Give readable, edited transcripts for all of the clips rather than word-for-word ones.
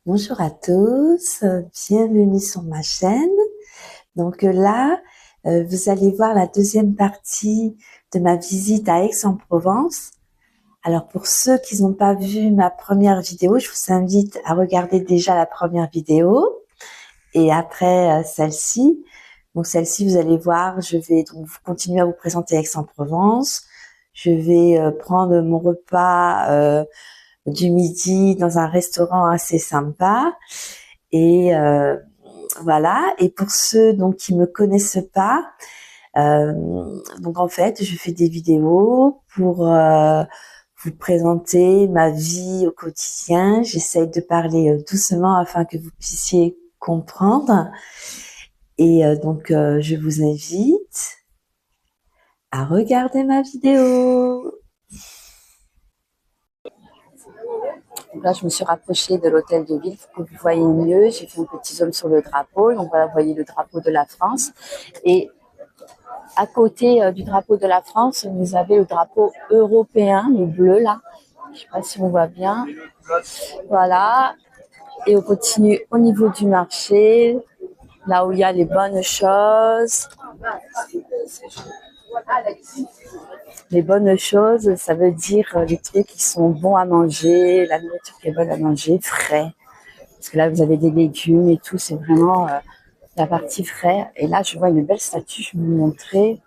Bonjour à tous, bienvenue sur ma chaîne. Donc là, vous allez voir la deuxième partie de ma visite à Aix-en-Provence. Alors pour ceux qui n'ont pas vu ma première vidéo, je vous invite à regarder déjà la première vidéo et après celle-ci. Donc celle-ci, vous allez voir, je vais donc continuer à vous présenter Aix-en-Provence. Je vais prendre mon repas du midi dans un restaurant assez sympa. Et voilà. Et pour ceux donc qui me connaissent pas, donc en fait, je fais des vidéos pour vous présenter ma vie au quotidien. J'essaye de parler doucement afin que vous puissiez comprendre. Et je vous invite à regarder ma vidéo. Là, je me suis rapprochée de l'hôtel de ville pour que vous voyez mieux. J'ai fait un petit zoom sur le drapeau. Donc voilà, vous voyez le drapeau de la France. Et à côté du drapeau de la France, vous avez le drapeau européen, le bleu là. Je ne sais pas si on voit bien. Voilà. Et on continue au niveau du marché, là où il y a les bonnes choses. Les bonnes choses, ça veut dire les trucs qui sont bons à manger, la nourriture qui est bonne à manger, frais. Parce que là, vous avez des légumes et tout, c'est vraiment la partie frais. Et là, je vois une belle statue, je vais vous montrer.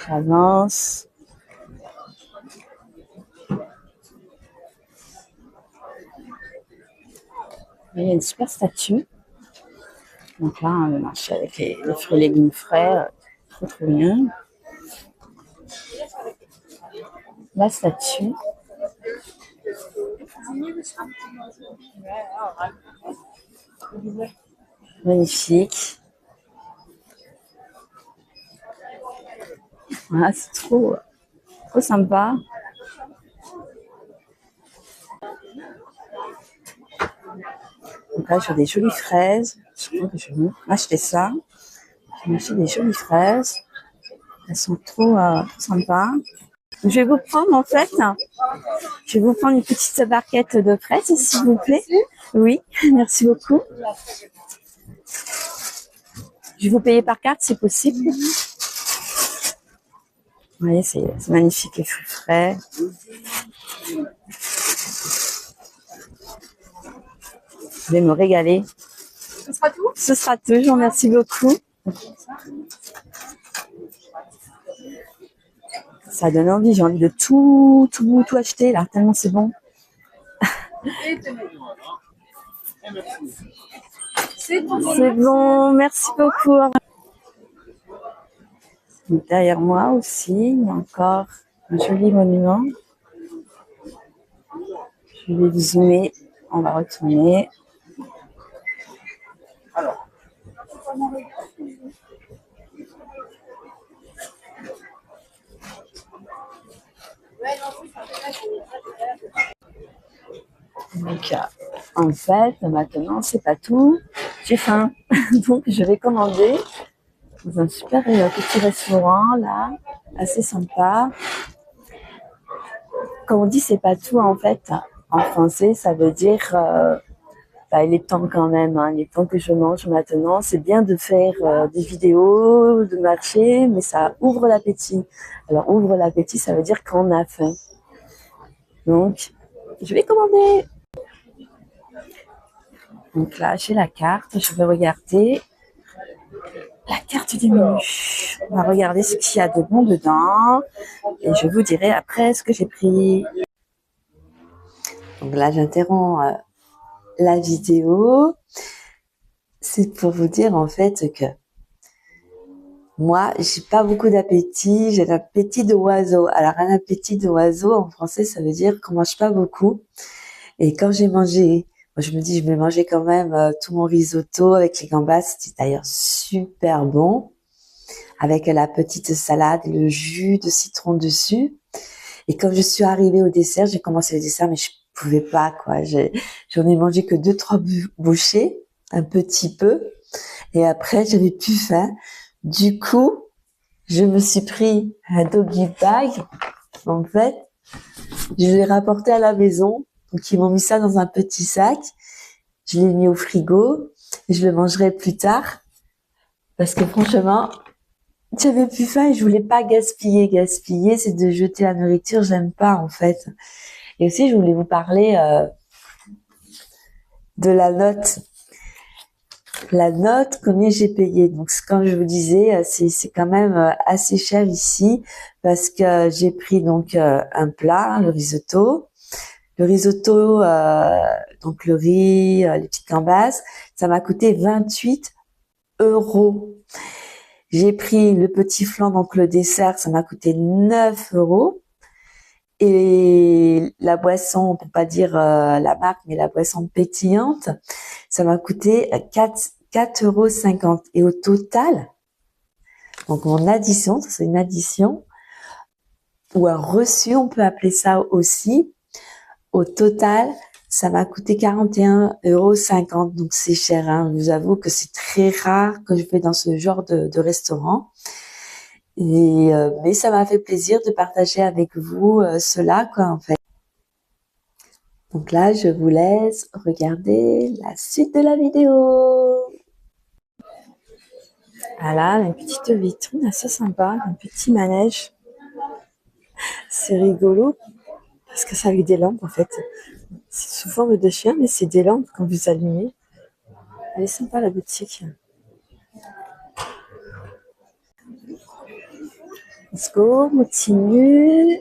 J'avance. Il y a une super statue. Donc là, le marché avec les fruits et légumes frais, trop trop bien. La statue. Magnifique. Voilà, c'est trop sympa. Donc là, j'ai des jolies fraises. Je crois que je vais m'acheter ça. Je vais m'acheter des jolies fraises. Elles sont trop sympas. Je vais vous prendre en fait, je vais vous prendre une petite barquette de fraises, s'il vous plaît. Oui, merci beaucoup. Je vais vous payer par carte, c'est possible. Vous voyez, c'est magnifique, les fruits frais. Je vais me régaler. Ce sera tout ? Ce sera tout, je vous remercie beaucoup. Ça donne envie, j'ai envie de tout acheter là, tellement c'est bon. C'est bon, merci beaucoup. Derrière moi aussi, il y a encore un joli monument. Je vais zoomer, on va retourner. Donc, en fait, maintenant, c'est pas tout. J'ai faim. Donc, je vais commander dans un super petit restaurant, là, assez sympa. Quand on dit c'est pas tout, en fait, en français, ça veut dire il est temps quand même, hein, il est temps que je mange maintenant. C'est bien de faire des vidéos, de marcher, mais ça ouvre l'appétit. Alors, ouvre l'appétit, ça veut dire qu'on a faim. Donc, je vais commander. Donc là, j'ai la carte, je vais regarder la carte du menu. On va regarder ce qu'il y a de bon dedans et je vous dirai après ce que j'ai pris. Donc là, j'interromps la vidéo. C'est pour vous dire en fait que moi, j'ai pas beaucoup d'appétit, j'ai l'appétit d'oiseau. Alors un appétit d'oiseau en français, ça veut dire qu'on mange pas beaucoup. Et quand j'ai mangé, moi je me dis je vais manger quand même tout mon risotto avec les gambas, c'était d'ailleurs super bon, avec la petite salade, le jus de citron dessus. Et quand je suis arrivée au dessert, j'ai commencé le dessert, mais je pouvais pas quoi. J'en ai mangé que 2-3 bouchées, un petit peu, et après j'avais plus faim. Du coup, je me suis pris un doggy bag. En fait, je l'ai rapporté à la maison. Donc, ils m'ont mis ça dans un petit sac. Je l'ai mis au frigo. Je le mangerai plus tard. Parce que franchement, j'avais plus faim et je voulais pas gaspiller. Gaspiller, c'est de jeter la nourriture. J'aime pas, en fait. Et aussi, je voulais vous parler de la note. La note, combien j'ai payé. Donc, comme je vous disais, c'est quand même assez cher ici parce que j'ai pris donc un plat, le risotto. Le risotto, donc le riz, les petites gambas, ça m'a coûté 28 euros. J'ai pris le petit flan, donc le dessert, ça m'a coûté 9 euros. Et la boisson, on peut pas dire la marque, mais la boisson pétillante, ça m'a coûté 4,50 €. Et au total, donc mon addition, c'est une addition, ou un reçu, on peut appeler ça aussi. Au total, ça m'a coûté 41,50 €. Donc c'est cher, hein. Je vous avoue que c'est très rare que je vais dans ce genre de restaurant. Et mais ça m'a fait plaisir de partager avec vous cela, quoi, en fait. Donc là, je vous laisse regarder la suite de la vidéo. Voilà, une petite vitrine assez sympa, un petit manège. C'est rigolo parce que c'est avec des lampes, en fait. C'est sous forme de chien, mais c'est des lampes quand vous allumez. Elle est sympa, la boutique. Let's go, on continue.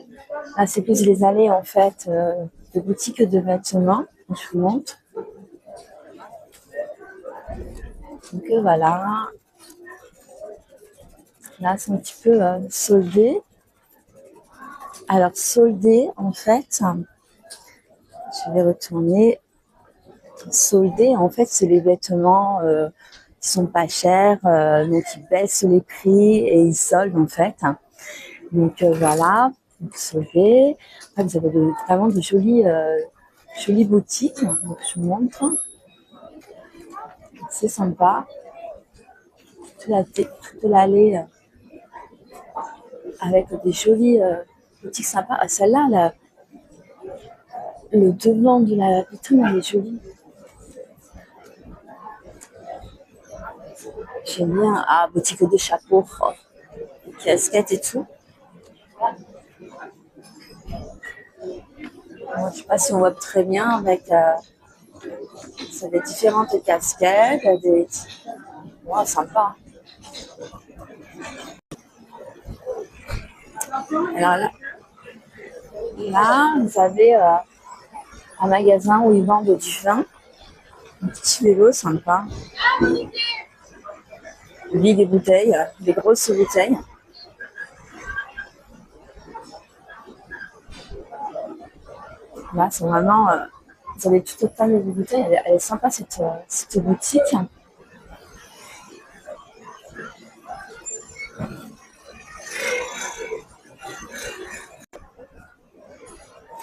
Là, c'est plus les allées, en fait, de boutiques de vêtements. Je vous montre. Donc voilà. Là, c'est un petit peu soldé. Alors, soldé, en fait, je vais retourner. Soldé, en fait, c'est les vêtements qui sont pas chers, donc ils baissent les prix et ils soldent, en fait. Donc voilà, soldé. Après, vous avez vraiment de jolies boutiques. Donc, je vous montre. C'est sympa. Toute l'allée avec des jolies boutiques sympas. Ah, celle-là, le devant de la vitrine, elle est jolie. J'aime bien. Ah, boutique de chapeaux, des casquettes et tout. Bon, je sais pas si on voit très bien avec des différentes casquettes, des. Wow, sympa. Alors là, vous avez un magasin où ils vendent du vin. Un petit vélo sympa. Lit des bouteilles, des grosses bouteilles. Là, c'est vraiment. Vous avez tout autant de bouteilles. Elle est sympa cette boutique.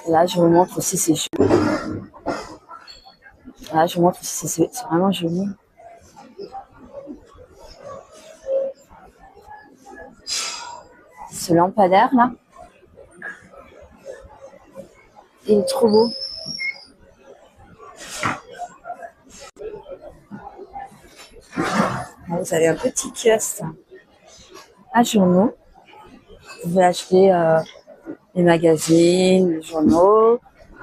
Là, je vous montre aussi ces jeux. Là, je vous montre aussi, c'est vraiment joli. Ce lampadaire là, il est trop beau. Là, vous avez un petit kiosque à journaux. Vous pouvez acheter les magazines, les journaux.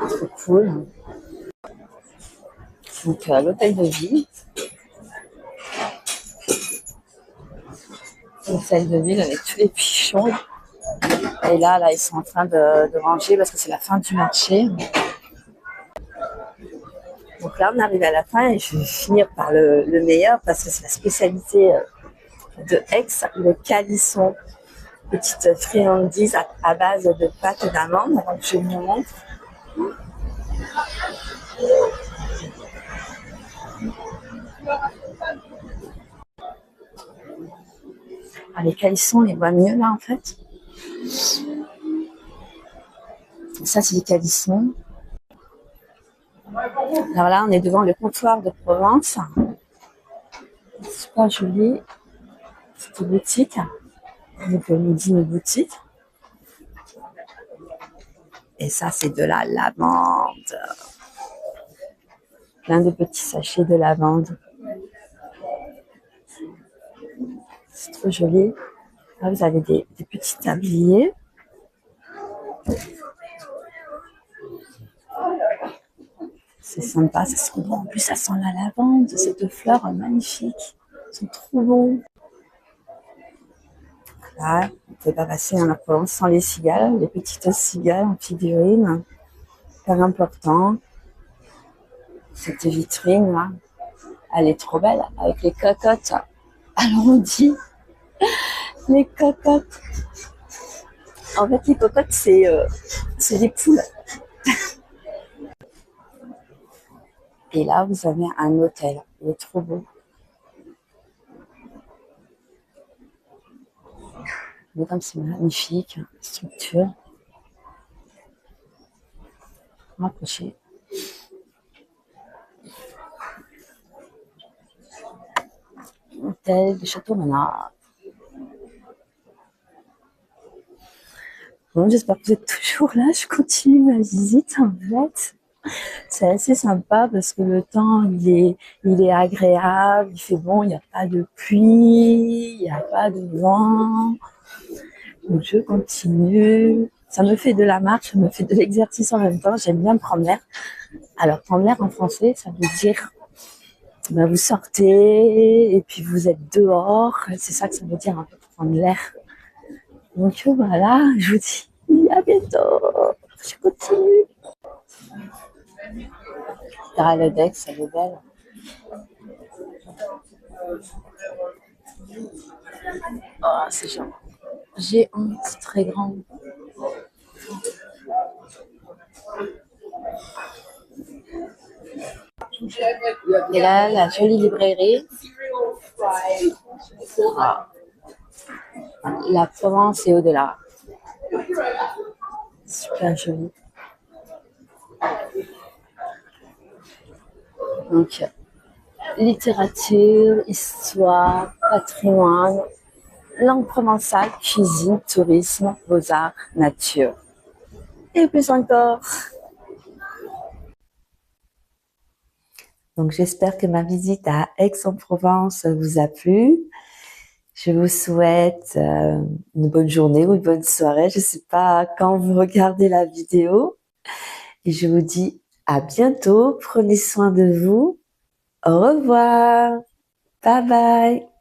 C'est cool. Donc, l'hôtel de ville. L'hôtel de ville avec tous les pichons. Et là, ils sont en train de ranger parce que c'est la fin du marché. Donc là, on arrive à la fin et je vais finir par le meilleur parce que c'est la spécialité de Aix, le calisson. Petite friandise à base de pâte d'amande. Donc, je vous montre. Ah, les calissons, on les voit mieux là en fait. Ça, c'est les calissons. Alors là, on est devant le comptoir de Provence. Super joli. Cette boutique. Donc, on nous dit une boutique. Et ça, c'est de la lavande. plein de petits sachets de lavande. C'est trop joli. Là, vous avez des petits tabliers. C'est sympa, ça sent bon. En plus, ça sent la lavande, cette fleur magnifique. Ils sont trop bons. Là, on ne peut pas passer en Provence sans les cigales, les petites cigales en figurine. Très important. Cette vitrine, là, elle est trop belle, avec les cocottes. Alors on dit, les cocottes. En fait, les cocottes, c'est des poules. Et là, vous avez un hôtel. Il est trop beau. Mais comme c'est magnifique, structure. Rapproché. Hôtel de Château-Renard. Bon, j'espère que vous êtes toujours là. Je continue ma visite en fait. C'est assez sympa parce que le temps il est agréable, il fait bon, il n'y a pas de pluie, il n'y a pas de vent. Donc je continue. Ça me fait de la marche, ça me fait de l'exercice en même temps. J'aime bien prendre l'air. Alors prendre l'air en français, ça veut dire vous sortez et puis vous êtes dehors. C'est ça que ça veut dire un peu prendre l'air. Donc voilà, je vous dis à bientôt. Je continue. Le Dex, elle est belle. Oh, c'est géant, c'est très grand. Et là, la jolie librairie. Ah. La Provence et au-delà. Super joli. Donc, littérature, histoire, patrimoine, langue provençale, cuisine, tourisme, beaux-arts, nature. Et plus encore. Donc, j'espère que ma visite à Aix-en-Provence vous a plu. Je vous souhaite une bonne journée ou une bonne soirée. Je ne sais pas quand vous regardez la vidéo. Et je vous dis à bientôt. Prenez soin de vous. Au revoir. Bye bye.